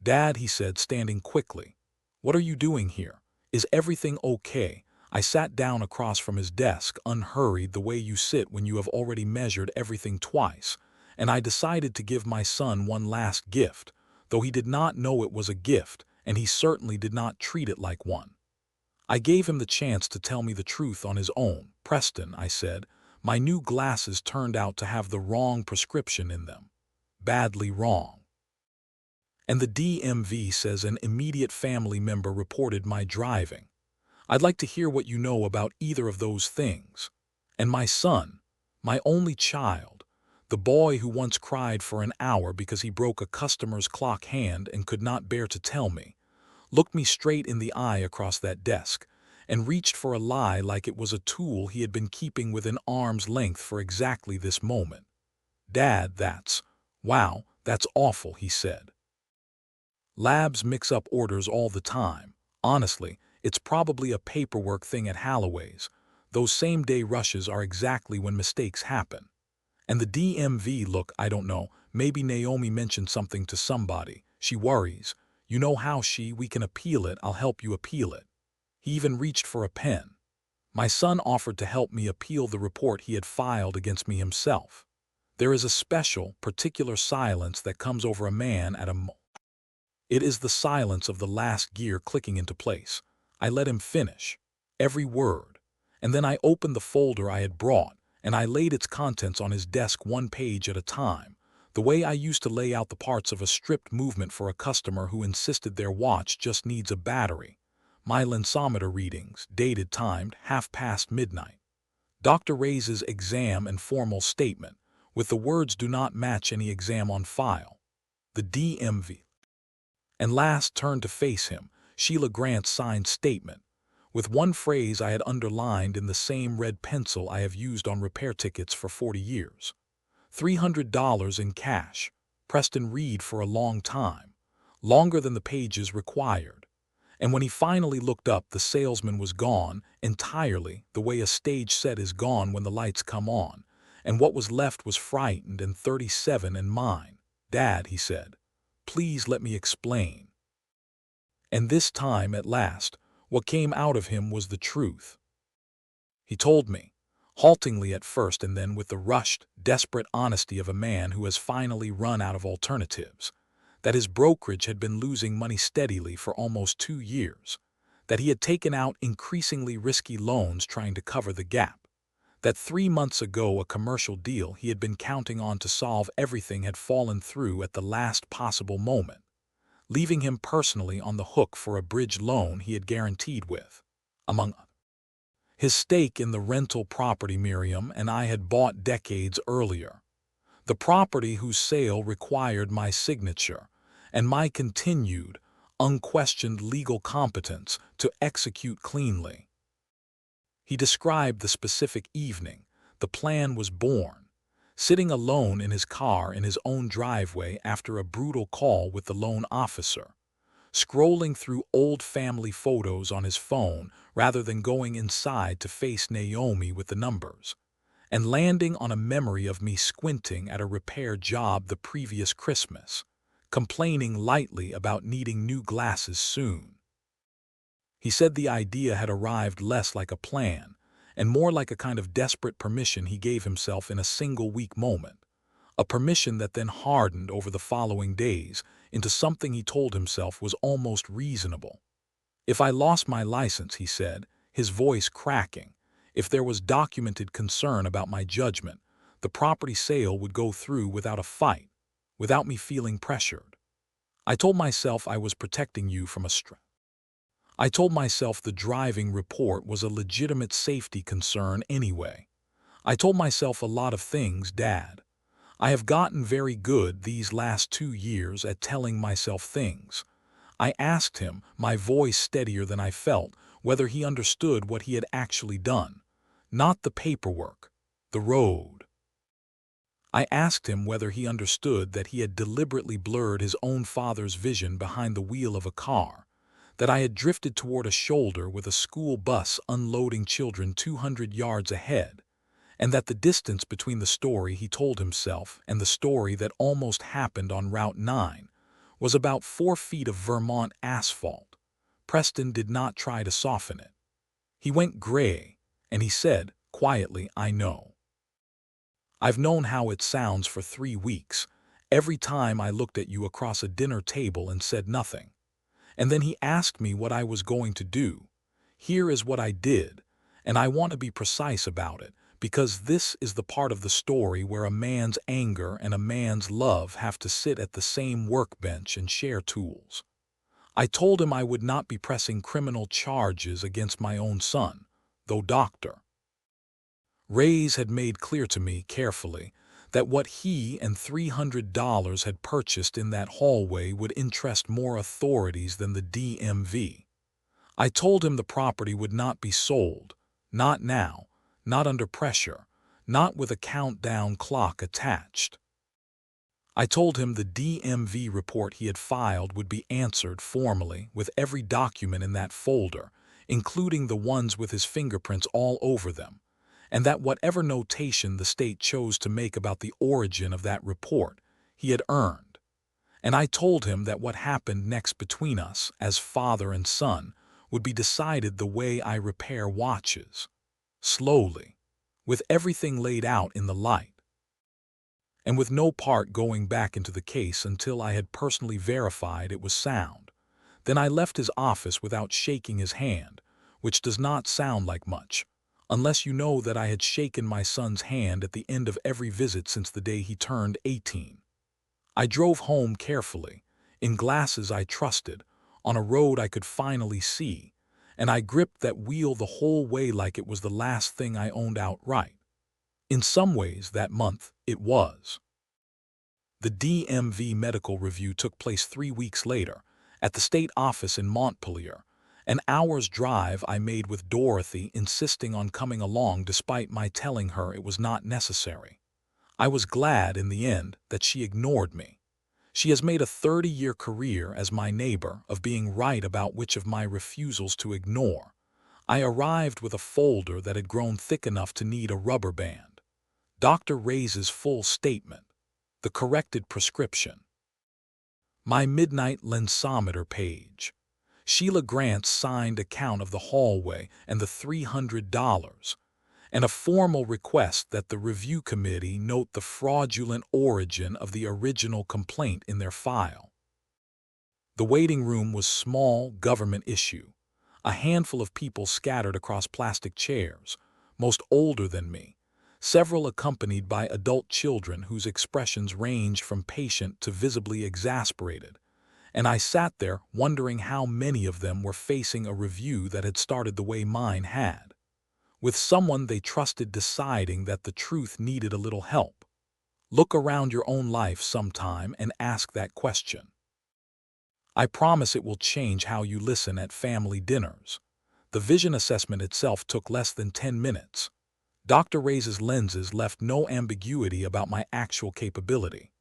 "Dad," he said, standing quickly. "What are you doing here? Is everything okay?" I sat down across from his desk, unhurried, the way you sit when you have already measured everything twice, and I decided to give my son one last gift, though he did not know it was a gift, and he certainly did not treat it like one. I gave him the chance to tell me the truth on his own. "Preston," I said, "my new glasses turned out to have the wrong prescription in them. Badly wrong. And the DMV says an immediate family member reported my driving. I'd like to hear what you know about either of those things. And my son, my only child, the boy who once cried for an hour because he broke a customer's clock hand and could not bear to tell me, looked me straight in the eye across that desk, and reached for a lie like it was a tool he had been keeping within arm's length for exactly this moment. Dad, wow, that's awful," he said. "Labs mix up orders all the time. Honestly, it's probably a paperwork thing at Holloway's. Those same-day rushes are exactly when mistakes happen. And the DMV, look, I don't know, maybe Naomi mentioned something to somebody. She worries. You know how we can appeal it, I'll help you appeal it. He even reached for a pen. My son offered to help me appeal the report he had filed against me himself. There is a special, particular silence that comes over a man at a moment. It is the silence of the last gear clicking into place. I let him finish, every word, and then I opened the folder I had brought, and I laid its contents on his desk one page at a time, the way I used to lay out the parts of a stripped movement for a customer who insisted their watch just needs a battery. My lensometer readings, dated timed midnight. Dr. Reyes's exam and formal statement, with the words do not match any exam on file. The DMV. And last turned to face him, Sheila Grant's signed statement, with one phrase I had underlined in the same red pencil I have used on repair tickets for 40 years. $300 in cash. Preston read for a long time, longer than the pages required. And when he finally looked up, the salesman was gone, entirely, the way a stage set is gone when the lights come on, and what was left was frightened and 37 and mine. Dad, he said, please let me explain. And this time, at last, what came out of him was the truth. He told me, haltingly at first and then with the rushed, desperate honesty of a man who has finally run out of alternatives, that his brokerage had been losing money steadily for almost 2 years, that he had taken out increasingly risky loans trying to cover the gap, that 3 months ago a commercial deal he had been counting on to solve everything had fallen through at the last possible moment, leaving him personally on the hook for a bridge loan he had guaranteed with, among others, his stake in the rental property Miriam and I had bought decades earlier, the property whose sale required my signature and my continued, unquestioned legal competence to execute cleanly. He described the specific evening the plan was born, sitting alone in his car in his own driveway after a brutal call with the loan officer, scrolling through old family photos on his phone rather than going inside to face Naomi with the numbers, and landing on a memory of me squinting at a repair job the previous Christmas, complaining lightly about needing new glasses soon. He said the idea had arrived less like a plan and more like a kind of desperate permission he gave himself in a single weak moment, a permission that then hardened over the following days into something he told himself was almost reasonable. If I lost my license, he said, his voice cracking, if there was documented concern about my judgment, the property sale would go through without a fight, without me feeling pressured. I told myself I was protecting you from a strike. I told myself the driving report was a legitimate safety concern anyway. I told myself a lot of things, Dad. I have gotten very good these last 2 years at telling myself things. I asked him, my voice steadier than I felt, whether he understood what he had actually done. Not the paperwork, the road. I asked him whether he understood that he had deliberately blurred his own father's vision behind the wheel of a car, that I had drifted toward a shoulder with a school bus unloading children 200 yards ahead, and that the distance between the story he told himself and the story that almost happened on Route 9 was about 4 feet of Vermont asphalt. Preston did not try to soften it. He went gray, and he said, quietly, I know. I've known how it sounds for 3 weeks, every time I looked at you across a dinner table and said nothing. And then he asked me what I was going to do. Here is what I did, and I want to be precise about it, because this is the part of the story where a man's anger and a man's love have to sit at the same workbench and share tools. I told him I would not be pressing criminal charges against my own son, though Dr. Reyes had made clear to me carefully that what he and $300 had purchased in that hallway would interest more authorities than the DMV. I told him the property would not be sold, not now, not under pressure, not with a countdown clock attached. I told him the DMV report he had filed would be answered formally with every document in that folder, including the ones with his fingerprints all over them, and that whatever notation the state chose to make about the origin of that report, he had earned. And I told him that what happened next between us, as father and son, would be decided the way I repair watches. Slowly, with everything laid out in the light, and with no part going back into the case until I had personally verified it was sound. Then I left his office without shaking his hand, which does not sound like much, unless you know that I had shaken my son's hand at the end of every visit since the day he turned 18. I drove home carefully, in glasses I trusted, on a road I could finally see, and I gripped that wheel the whole way like it was the last thing I owned outright. In some ways, that month, it was. The DMV medical review took place 3 weeks later, at the state office in Montpelier. An hour's drive I made with Dorothy, insisting on coming along despite my telling her it was not necessary. I was glad in the end that she ignored me. She has made a 30-year career as my neighbor of being right about which of my refusals to ignore. I arrived with a folder that had grown thick enough to need a rubber band. Dr. Reyes's full statement. The corrected prescription. My midnight lensometer page. Sheila Grant's signed account of the hallway and the $300, and a formal request that the review committee note the fraudulent origin of the original complaint in their file. The waiting room was small, government issue. A handful of people scattered across plastic chairs, most older than me, several accompanied by adult children whose expressions ranged from patient to visibly exasperated, and I sat there wondering how many of them were facing a review that had started the way mine had, with someone they trusted deciding that the truth needed a little help. Look around your own life sometime and ask that question. I promise it will change how you listen at family dinners. The vision assessment itself took less than 10 minutes. Dr. Reyes's lenses left no ambiguity about my actual capability.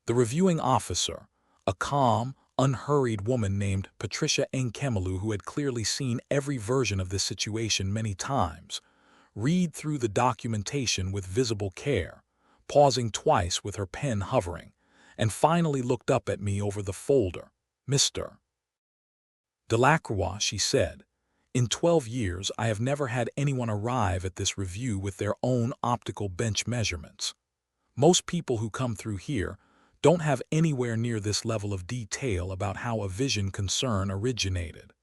The reviewing officer, a calm, unhurried woman named Patricia Nkemelu, who had clearly seen every version of this situation many times, read through the documentation with visible care, pausing twice with her pen hovering, and finally looked up at me over the folder. "Mr. Delacroix," she said, "in 12 years I have never had anyone arrive at this review with their own optical bench measurements. Most people who come through here don't have anywhere near this level of detail about how a vision concern originated."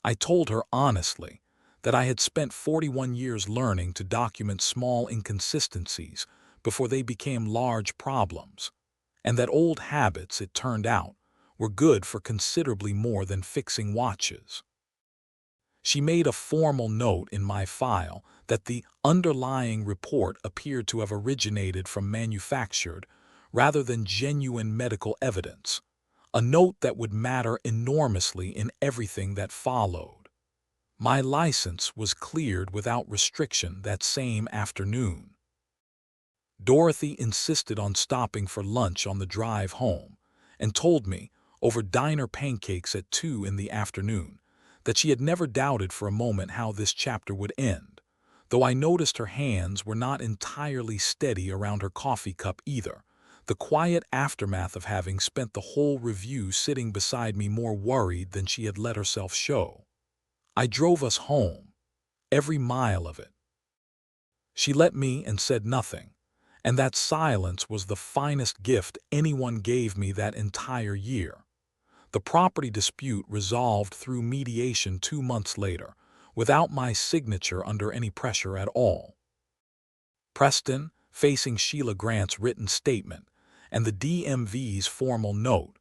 I told her honestly that I had spent 41 years learning to document small inconsistencies before they became large problems, and that old habits, it turned out, were good for considerably more than fixing watches. She made a formal note in my file that the underlying report appeared to have originated from manufactured rather than genuine medical evidence, a note that would matter enormously in everything that followed. My license was cleared without restriction that same afternoon. Dorothy insisted on stopping for lunch on the drive home and told me, over diner pancakes at 2 in the afternoon, that she had never doubted for a moment how this chapter would end, though I noticed her hands were not entirely steady around her coffee cup either, the quiet aftermath of having spent the whole review sitting beside me more worried than she had let herself show. I drove us home, every mile of it. She let me and said nothing, and that silence was the finest gift anyone gave me that entire year. The property dispute resolved through mediation 2 months later, without my signature under any pressure at all. Preston, facing Sheila Grant's written statement and the DMV's formal note,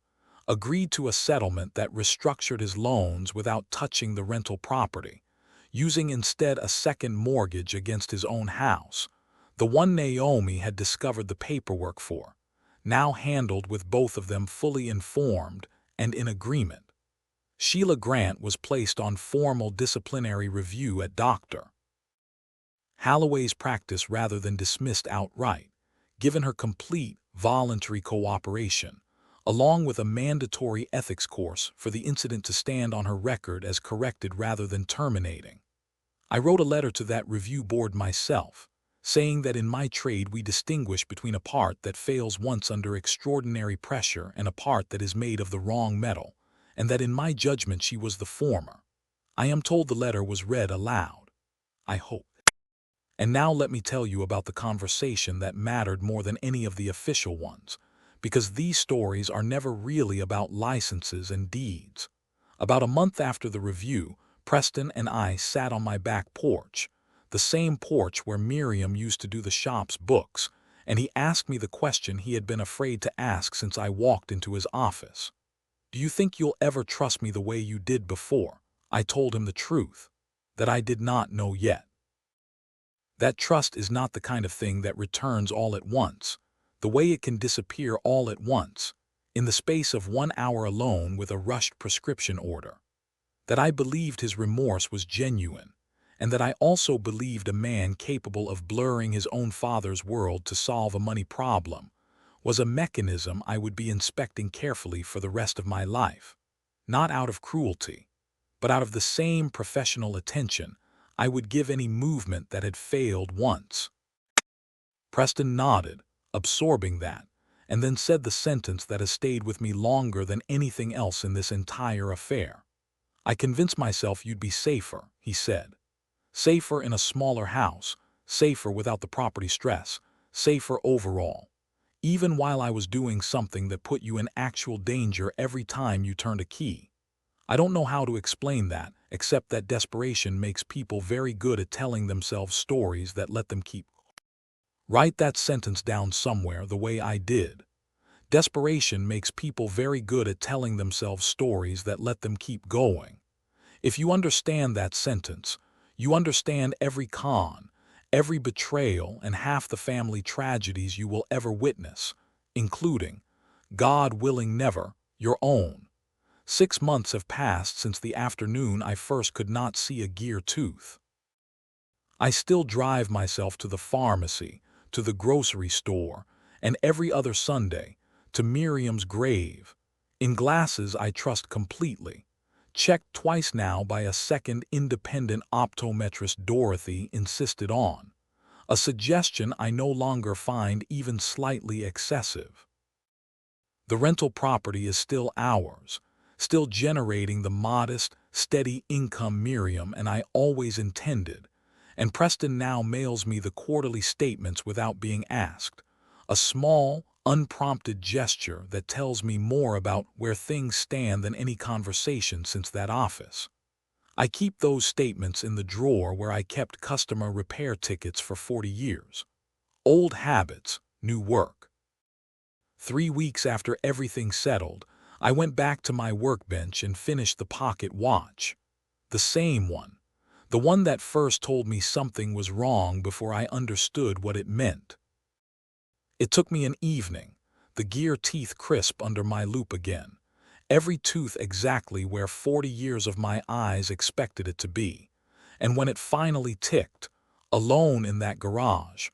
agreed to a settlement that restructured his loans without touching the rental property, using instead a second mortgage against his own house, the one Naomi had discovered the paperwork for, now handled with both of them fully informed and in agreement. Sheila Grant was placed on formal disciplinary review at Dr. Holloway's practice rather than dismissed outright, given her complete, voluntary cooperation, along with a mandatory ethics course for the incident to stand on her record as corrected rather than terminating. I wrote a letter to that review board myself, saying that in my trade we distinguish between a part that fails once under extraordinary pressure and a part that is made of the wrong metal, and that in my judgment she was the former. I am told the letter was read aloud. I hope. And now let me tell you about the conversation that mattered more than any of the official ones, because these stories are never really about licenses and deeds. About a month after the review, Preston and I sat on my back porch, the same porch where Miriam used to do the shop's books, and he asked me the question he had been afraid to ask since I walked into his office. Do you think you'll ever trust me the way you did before? I told him the truth, that I did not know yet. That trust is not the kind of thing that returns all at once, the way it can disappear all at once, in the space of 1 hour alone with a rushed prescription order. That I believed his remorse was genuine, and that I also believed a man capable of blurring his own father's world to solve a money problem was a mechanism I would be inspecting carefully for the rest of my life, not out of cruelty, but out of the same professional attention I would give any movement that had failed once. Preston nodded, absorbing that, and then said the sentence that has stayed with me longer than anything else in this entire affair. I convinced myself you'd be safer, he said. Safer in a smaller house, safer without the property stress, safer overall. Even while I was doing something that put you in actual danger every time you turned a key. I don't know how to explain that, except that desperation makes people very good at telling themselves stories that let them keep. Write that sentence down somewhere the way I did. Desperation makes people very good at telling themselves stories that let them keep going. If you understand that sentence, you understand every con, every betrayal, and half the family tragedies you will ever witness, including, God willing never, your own. 6 months have passed since the afternoon I first could not see a gear tooth. I still drive myself to the pharmacy, to the grocery store, and every other Sunday, to Miriam's grave, in glasses I trust completely, checked twice now by a second independent optometrist Dorothy insisted on, a suggestion I no longer find even slightly excessive. The rental property is still ours, still generating the modest, steady income Miriam and I always intended, and Preston now mails me the quarterly statements without being asked, a small, unprompted gesture that tells me more about where things stand than any conversation since that office. I keep those statements in the drawer where I kept customer repair tickets for 40 years. Old habits, new work. 3 weeks after everything settled, I went back to my workbench and finished the pocket watch. The same one. The one that first told me something was wrong before I understood what it meant. It took me an evening, the gear teeth crisp under my loupe again, every tooth exactly where 40 years of my eyes expected it to be, and when it finally ticked, alone in that garage,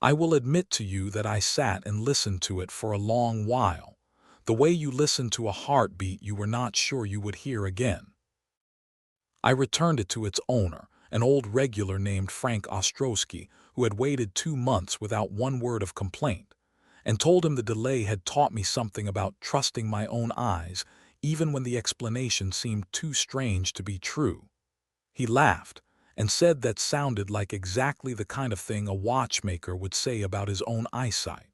I will admit to you that I sat and listened to it for a long while, the way you listen to a heartbeat you were not sure you would hear again. I returned it to its owner, an old regular named Frank Ostrowski, who had waited 2 months without one word of complaint, and told him the delay had taught me something about trusting my own eyes, even when the explanation seemed too strange to be true. He laughed, and said that sounded like exactly the kind of thing a watchmaker would say about his own eyesight.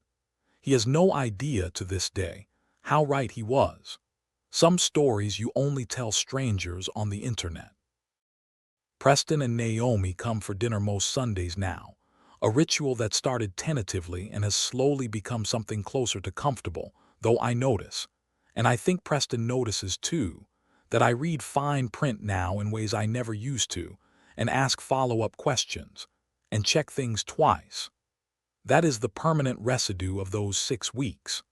He has no idea to this day how right he was. Some stories you only tell strangers on the internet. Preston and Naomi come for dinner most Sundays now, a ritual that started tentatively and has slowly become something closer to comfortable, though I notice, and I think Preston notices too, that I read fine print now in ways I never used to, and ask follow-up questions, and check things twice. That is the permanent residue of those 6 weeks.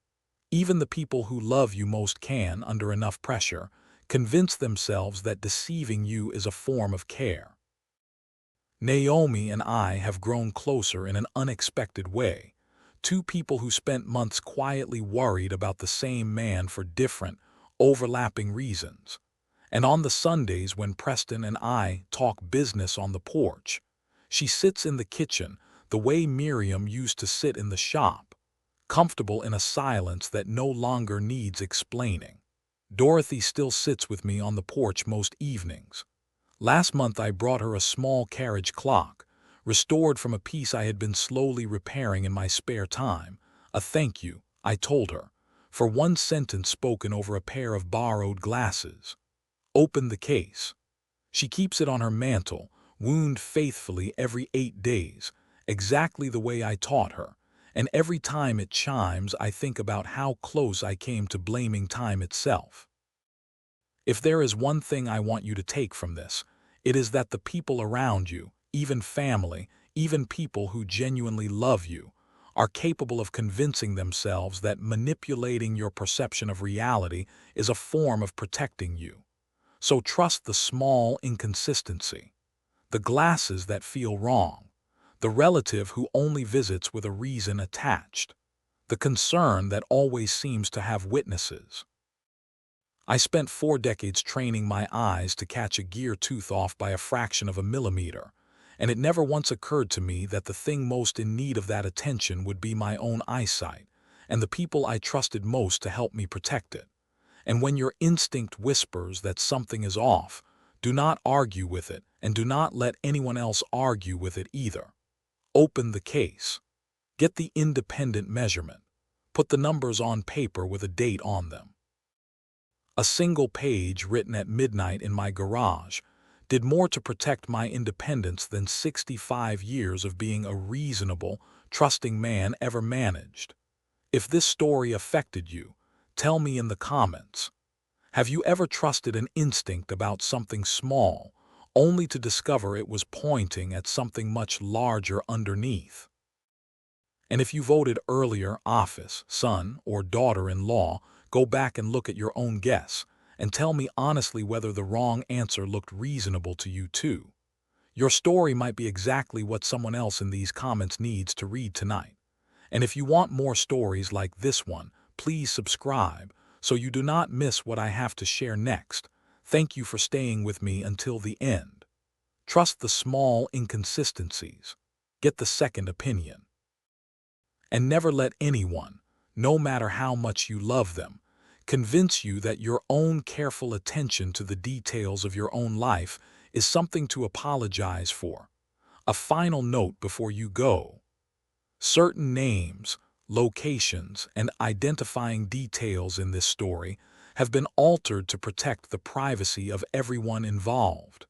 Even the people who love you most can, under enough pressure, convince themselves that deceiving you is a form of care. Naomi and I have grown closer in an unexpected way, 2 people who spent months quietly worried about the same man for different, overlapping reasons. And on the Sundays when Preston and I talk business on the porch, she sits in the kitchen, the way Miriam used to sit in the shop, comfortable in a silence that no longer needs explaining. Dorothy still sits with me on the porch most evenings. Last month I brought her a small carriage clock, restored from a piece I had been slowly repairing in my spare time. A thank you, I told her, for one sentence spoken over a pair of borrowed glasses. Open the case. She keeps it on her mantel, wound faithfully every 8 days, exactly the way I taught her, and every time it chimes I think about how close I came to blaming time itself. If there is one thing I want you to take from this, it is that the people around you, even family, even people who genuinely love you, are capable of convincing themselves that manipulating your perception of reality is a form of protecting you. So trust the small inconsistency, the glasses that feel wrong, the relative who only visits with a reason attached, the concern that always seems to have witnesses. I spent 4 decades training my eyes to catch a gear tooth off by a fraction of a millimeter, and it never once occurred to me that the thing most in need of that attention would be my own eyesight, and the people I trusted most to help me protect it. And when your instinct whispers that something is off, do not argue with it, and do not let anyone else argue with it either. Open the case. Get the independent measurement. Put the numbers on paper with a date on them. A single page written at midnight in my garage did more to protect my independence than 65 years of being a reasonable, trusting man ever managed. If this story affected you, tell me in the comments. Have you ever trusted an instinct about something small, only to discover it was pointing at something much larger underneath? And if you voted earlier office, son, or daughter-in-law, go back and look at your own guess, and tell me honestly whether the wrong answer looked reasonable to you too. Your story might be exactly what someone else in these comments needs to read tonight. And if you want more stories like this one, please subscribe so you do not miss what I have to share next. Thank you for staying with me until the end. Trust the small inconsistencies. Get the second opinion. And never let anyone, no matter how much you love them, convince you that your own careful attention to the details of your own life is something to apologize for. A final note before you go. Certain names, locations, and identifying details in this story have been altered to protect the privacy of everyone involved.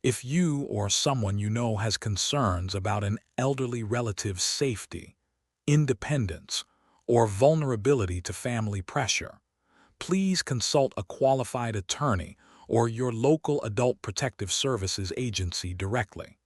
If you or someone you know has concerns about an elderly relative's safety, independence, or vulnerability to family pressure, please consult a qualified attorney or your local adult protective services agency directly.